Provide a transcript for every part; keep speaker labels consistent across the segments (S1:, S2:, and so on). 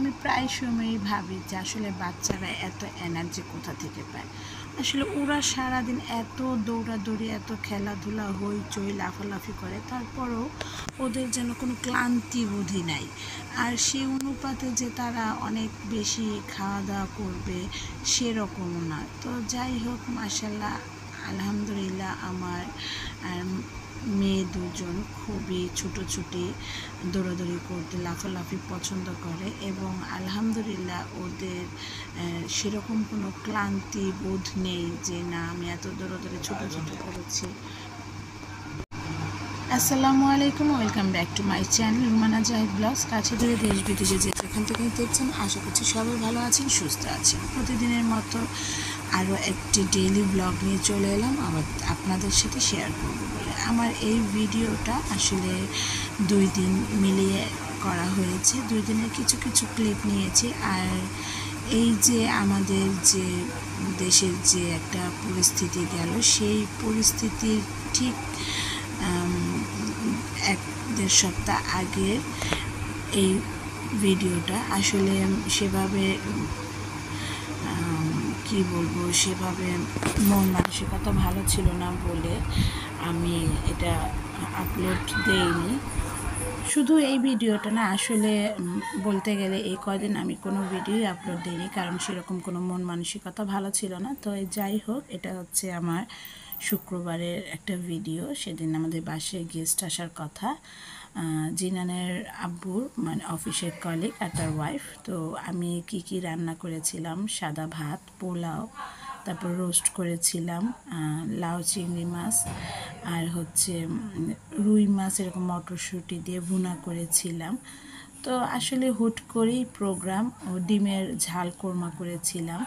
S1: আমি প্রায় সময়ই ভাবি যে আসলে বাচ্চারা এত এনার্জি কোথা থেকে পায়। আসলে ওরা সারাদিন এত দৌড়াদৌড়ি, এত খেলাধুলা, হইচই, লাফালাফি করে, তারপরেও ওদের যেন কোনো ক্লান্তি বোধই নাই। আর সেই অনুপাতে যে তারা অনেক বেশি খাওয়া দাওয়া করবে সেরকমও না। তো যাই হোক, মাশাআল্লাহ, আলহামদুলিল্লাহ, আমার মেয়ে দুজন খুবই ছুটোছুটি, দৌড়াদৌড়ি করতে, লাফালাফি পছন্দ করে এবং আলহামদুলিল্লাহ ওদের সেরকম কোনো ক্লান্তি বোধ নেই যে না আমি এত দৌড়াদৌড়ি ছোটাছুটি করেছি। আসসালামু আলাইকুম, welcome back to my channel Rumana Zahid vlogs. কাছে দূরে দেশ বিদেশে যেখান থেকে দেখছেন, আশা করছি সবাই ভালো আছেন, সুস্থ আছেন। প্রতিদিনের মতো আরও একটি ডেইলি ব্লগ নিয়ে চলে এলাম আবার আপনাদের সাথে শেয়ার করব বলে। আমার এই ভিডিওটা আসলে 2 দিন মিলিয়ে করা হয়েছে, 2 দিনের কিছু কিছু ক্লিপ নিয়েছি। আর এই যে আমাদের যে দেশের যে একটা পরিস্থিতি গেল, সেই পরিস্থিতির ঠিক 1-1.5 সপ্তাহ আগের এই ভিডিওটা। আসলে সেভাবে কি বলবো, সেভাবে মন মানসিকতা ভালো ছিল না বলে আমি এটা আপলোড দেইনি। শুধু এই ভিডিওটা না, আসলে বলতে গেলে এই কয়দিন আমি কোনো ভিডিওই আপলোড দিইনি, কারণ সেরকম কোনো মন মানসিকতা ভালো ছিল না। তো যাই হোক, এটা হচ্ছে আমার শুক্রবারের একটা ভিডিও। সেদিন আমাদের বাসায় গেস্ট আসার কথা, জিনানের আব্বুর, মানে অফিসের কলিগ আর তার ওয়াইফ। তো আমি কি রান্না করেছিলাম, সাদা ভাত, পোলাও, তারপর রোস্ট করেছিলাম, লাউ চিংড়ি মাছ, আর হচ্ছে রুই মাছ, এরকম মটরশুঁটি দিয়ে ভুনা করেছিলাম। তো আসলে হুট করেই প্রোগ্রাম, ও ডিমের ঝাল কোরমা করেছিলাম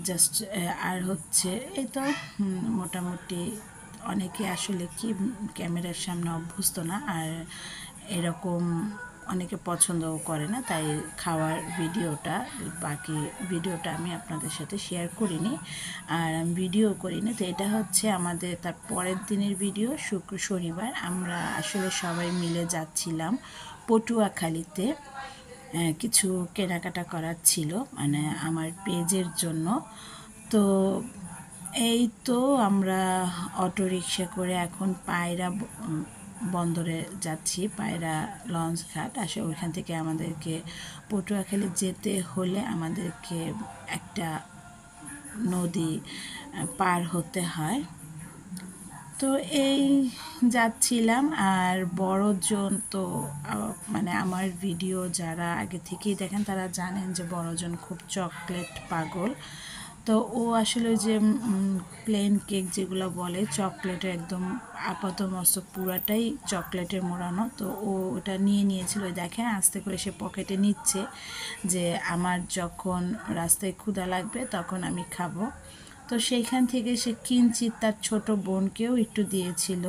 S1: জাস্ট। আর হচ্ছে এই তো মোটামুটি। অনেকে আসলে কি ক্যামেরার সামনে অভ্যস্ত না, আর এরকম অনেকে পছন্দও করে না, তাই খাওয়ার ভিডিওটা, বাকি ভিডিওটা আমি আপনাদের সাথে শেয়ার করিনি আর আমি ভিডিও করিনি। তো এটা হচ্ছে আমাদের তার পরের দিনের ভিডিও। শনিবার আমরা আসলে সবাই মিলে যাচ্ছিলাম পটুয়াখালীতে, কিছু কেনাকাটা করার ছিল, মানে আমার পেজের জন্য। তো এই তো আমরা অটো রিক্সা করে এখন পায়রা বন্দরে যাচ্ছি, পায়রা লঞ্চ ঘাট। আসে ওইখান থেকে আমাদেরকে পটুয়াখালী যেতে হলে আমাদেরকে একটা নদী পার হতে হয়। তো এই যাচ্ছিলাম। আর বড়জন তো মানে আমার ভিডিও যারা আগে থেকেই দেখেন তারা জানেন যে বড়জন খুব চকলেট পাগল। তো ও আসলে যে প্লেন কেক যেগুলো বলে, চকলেটের একদম আপাতমস্তক পুরাটাই চকলেটের মোড়ানো, তো ও ওটা নিয়েছিল। দেখেন আস্তে করে সে পকেটে নিচ্ছে যে আমার যখন রাস্তায় ক্ষুধা লাগবে তখন আমি খাবো। তো সেইখান থেকে সে কিঞ্চিত তার ছোট বোনকেও একটু দিয়েছিল।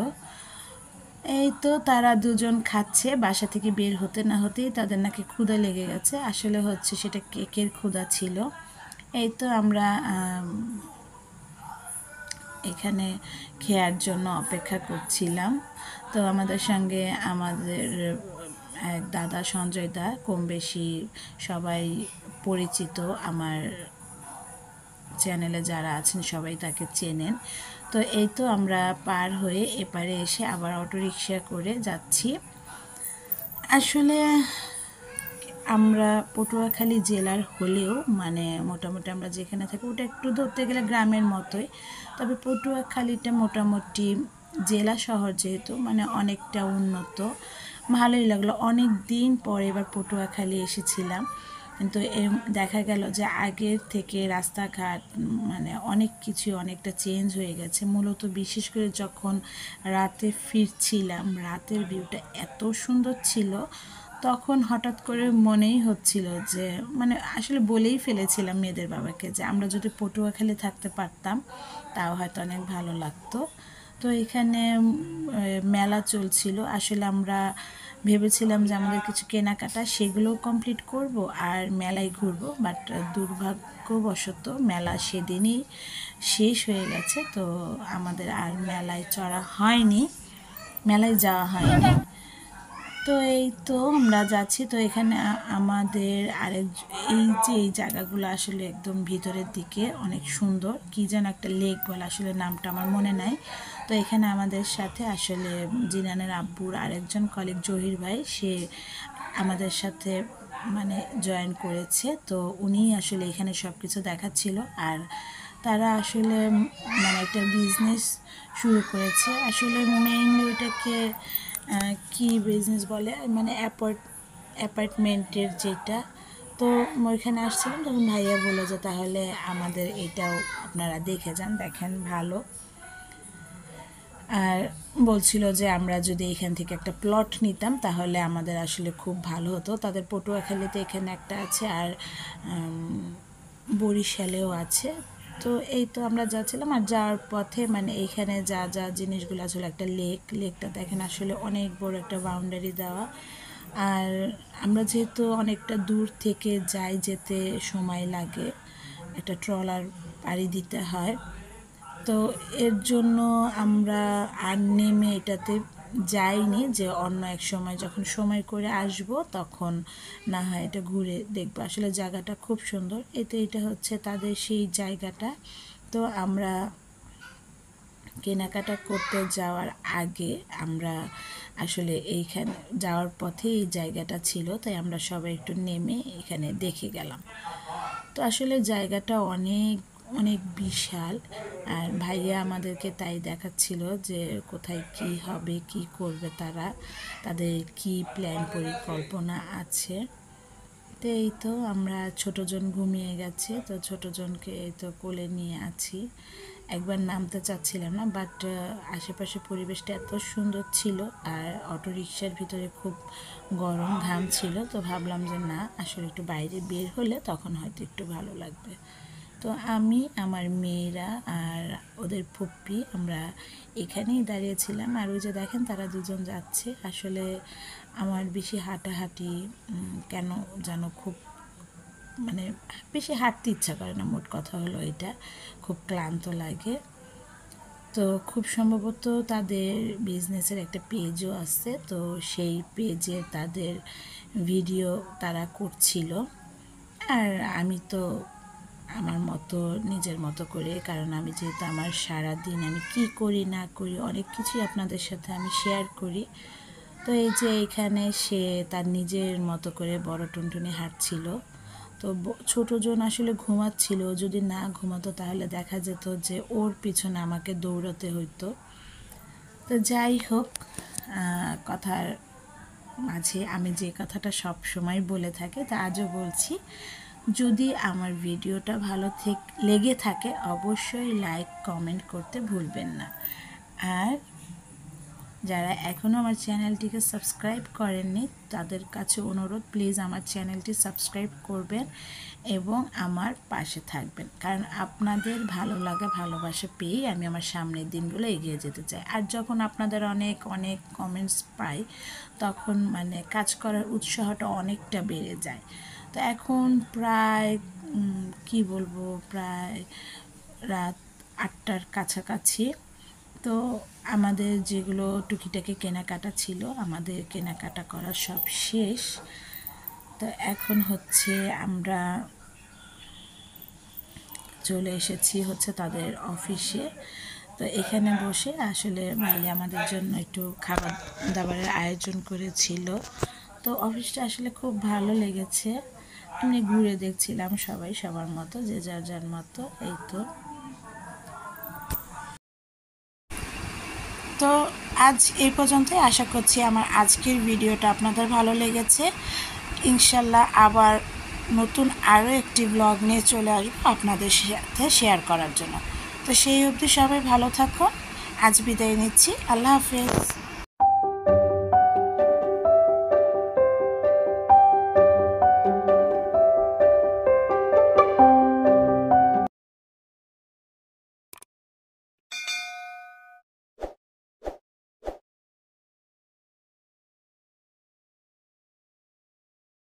S1: এই তো তারা দুজন খাচ্ছে, বাসা থেকে বের হতে না হতেই তাদের নাকি ক্ষুধা লেগে গেছে। আসলে হচ্ছে সেটা কেকের ক্ষুধা ছিল। এই তো আমরা এখানে খেয়ার জন্য অপেক্ষা করছিলাম। তো আমাদের সঙ্গে আমাদের এক দাদা, সঞ্জয় দা, কম বেশি সবাই পরিচিত, আমার চ্যানেলে যারা আছেন সবাই তাকে চেনেন। তো এই তো আমরা পার হয়ে এপারে এসে আবার অটোরিকশা করে যাচ্ছি। আসলে আমরা পটুয়াখালী জেলার হলেও, মানে মোটামুটি আমরা যেখানে থাকি ওটা একটু ধরতে গেলে গ্রামের মতোই, তবে পটুয়াখালীটা মোটামুটি জেলা শহর যেহেতু, মানে অনেকটা উন্নত। ভালোই লাগলো, অনেক দিন পরে এবার পটুয়াখালী এসেছিলাম। কিন্তু দেখা গেল যে আগের থেকে রাস্তাঘাট, মানে অনেক কিছু অনেকটা চেঞ্জ হয়ে গেছে। মূলত বিশেষ করে যখন রাতে ফিরছিলাম, রাতের ভিউটা এত সুন্দর ছিল, তখন হঠাৎ করে মনেই হচ্ছিল যে, মানে আসলে বলেই ফেলেছিলাম মেয়েদের বাবাকে যে আমরা যদি পটুয়াখালী থাকতে পারতাম তাও হয়তো অনেক ভালো লাগতো। তো এখানে মেলা চলছিল। আসলে আমরা ভেবেছিলাম যে আমাদের কিছু কেনাকাটা সেগুলোও কমপ্লিট করব আর মেলায় ঘুরবো, বাট দুর্ভাগ্যবশত মেলা সেদিনই শেষ হয়ে গেছে। তো আমাদের আর মেলায় চড়া হয়নি, মেলায় যাওয়া হয়নি। তো এই তো আমরা যাচ্ছি। তো এখানে আমাদের আরেক এই জায়গাগুলো আসলে একদম ভিতরের দিকে অনেক সুন্দর, কি যেন একটা লেক বলে, আসলে নামটা আমার মনে নাই। তো এখানে আমাদের সাথে আসলে জিনানের আব্বুর আরেকজন কলিগ জহির ভাই, সে আমাদের সাথে মানে জয়েন করেছে। তো উনি আসলে এখানে সব কিছু দেখাচ্ছিল। আর তারা আসলে মানে একটা বিজনেস শুরু করেছে। আসলে মেইনলি ওইটাকে কি বিজনেস বলে, মানে অ্যাপার্টমেন্টের যেটা। তো ওইখানে আসছিলাম, তখন ভাইয়া বললো যে তাহলে আমাদের এটাও আপনারা দেখে যান, দেখেন ভালো। আর বলছিল যে আমরা যদি এখান থেকে একটা প্লট নিতাম তাহলে আমাদের আসলে খুব ভালো হতো। তাদের পটুয়াখালীতে এখানে একটা আছে, আর বরিশালেও আছে। তো এই তো আমরা যাচ্ছিলাম, আর যাওয়ার পথে মানে এইখানে যা যা জিনিসগুলো আসলে একটা লেকটা দেখেন আসলে অনেক বড় একটা বাউন্ডারি দেওয়া। আর আমরা যেহেতু অনেকটা দূর থেকে যাই, যেতে সময় লাগে, একটা ট্রলার পাড়ি দিতে হয়। তো এর জন্য আমরা আর নেমে এটাতে যাইনি, যে অন্য এক সময় যখন সময় করে আসব তখন না হয় এটা ঘুরে দেখবো। আসলে জায়গাটা খুব সুন্দর। এটা হচ্ছে তাদের সেই জায়গাটা। তো আমরা কেনাকাটা করতে যাওয়ার আগে আমরা আসলে এইখানে যাওয়ার পথে এই জায়গাটা ছিল, তাই আমরা সবাই একটু নেমে এখানে দেখে গেলাম। তো আসলে জায়গাটা অনেক অনেক বিশাল। আর ভাইয়া আমাদেরকে তাই দেখাচ্ছিল যে কোথায় কি হবে, কি করবে তারা, তাদের কি প্ল্যান পরিকল্পনা আছে। তো এই তো আমরা ছোটজন ঘুমিয়ে গেছে, তো ছোটজনকে এই তো কোলে নিয়ে আছি। একবার নামতে চাচ্ছিলাম না, বাট আশেপাশে পরিবেশটা এত সুন্দর ছিল, আর অটো রিকশার ভিতরে খুব গরম ঘাম ছিল। তো ভাবলাম যে না, আসলে একটু বাইরে বের হলে তখন হয়তো একটু ভালো লাগবে। তো আমি, আমার মেয়েরা আর ওদের ফুপ্পি আমরা এখানেই দাঁড়িয়েছিলাম। আর ওই যে দেখেন তারা দুজন যাচ্ছে। আসলে আমার বেশি হাঁটাহাঁটি কেন যেন খুব মানে বেশি হাঁটতে ইচ্ছা করে না, মোট কথা হলো এটা, খুব ক্লান্ত লাগে। তো খুব সম্ভবত তাদের বিজনেসের একটা পেজও আছে, তো সেই পেজে তাদের ভিডিও তারা করছিল। আর আমি তো আমার মতো নিজের মতো করে, কারণ আমি যেহেতু আমার সারা দিন আমি কি করি না করি অনেক কিছুই আপনাদের সাথে আমি শেয়ার করি। তো এই যে এখানে সে তার নিজের মতো করে বড় টুনটুনি হাঁটছিল। তো ছোটজন আসলে ঘুমাচ্ছিল, যদি না ঘুমাতো তাহলে দেখা যেত যে ওর পিছনে আমাকে দৌড়াতে হইতো। তো যাই হোক, কথার মাঝে আমি যে কথাটা সব সময় বলে থাকি, তা আজও বলছি, যদি আমার ভিডিওটা ভালো লেগে থাকে অবশ্যই লাইক কমেন্ট করতে ভুলবেন না। আর যারা এখনও আমার চ্যানেলটিকে সাবস্ক্রাইব করেননি তাদের কাছে অনুরোধ, প্লিজ আমার চ্যানেলটি সাবস্ক্রাইব করবেন এবং আমার পাশে থাকবেন, কারণ আপনাদের ভালো লাগা ভালোবাসা পেয়েই আমি আমার সামনের দিনগুলো এগিয়ে যেতে চাই। আর যখন আপনাদের অনেক অনেক কমেন্টস পাই তখন মানে কাজ করার উৎসাহটা অনেকটা বেড়ে যায়। তো এখন প্রায় কি বলবো, প্রায় রাত 8টার কাছাকাছি। তো আমাদের যেগুলো টুকিটাকি কেনাকাটা ছিল, আমাদের কেনাকাটা করা সব শেষ। তো এখন হচ্ছে আমরা চলে এসেছি হচ্ছে তাদের অফিসে। তো এখানে বসে আসলে ভাই আমাদের জন্য একটু খাবার দাবারের আয়োজন করেছিল। তো অফিসটা আসলে খুব ভালো লেগেছে। আমি ঘুরে দেখছিলাম, সবাই সবার মতো, যে যার যার মতো। এই তো আজ এই পর্যন্তই। আশা করছি আমার আজকের ভিডিওটা আপনাদের ভালো লেগেছে। ইনশাল্লাহ আবার নতুন আরও একটি ব্লগ নিয়ে চলে আসবো আপনাদের সাথে শেয়ার করার জন্য। তো সেই অবধি সবাই ভালো থাকুন। আজ বিদায় নিচ্ছি। আল্লাহ হাফেজ।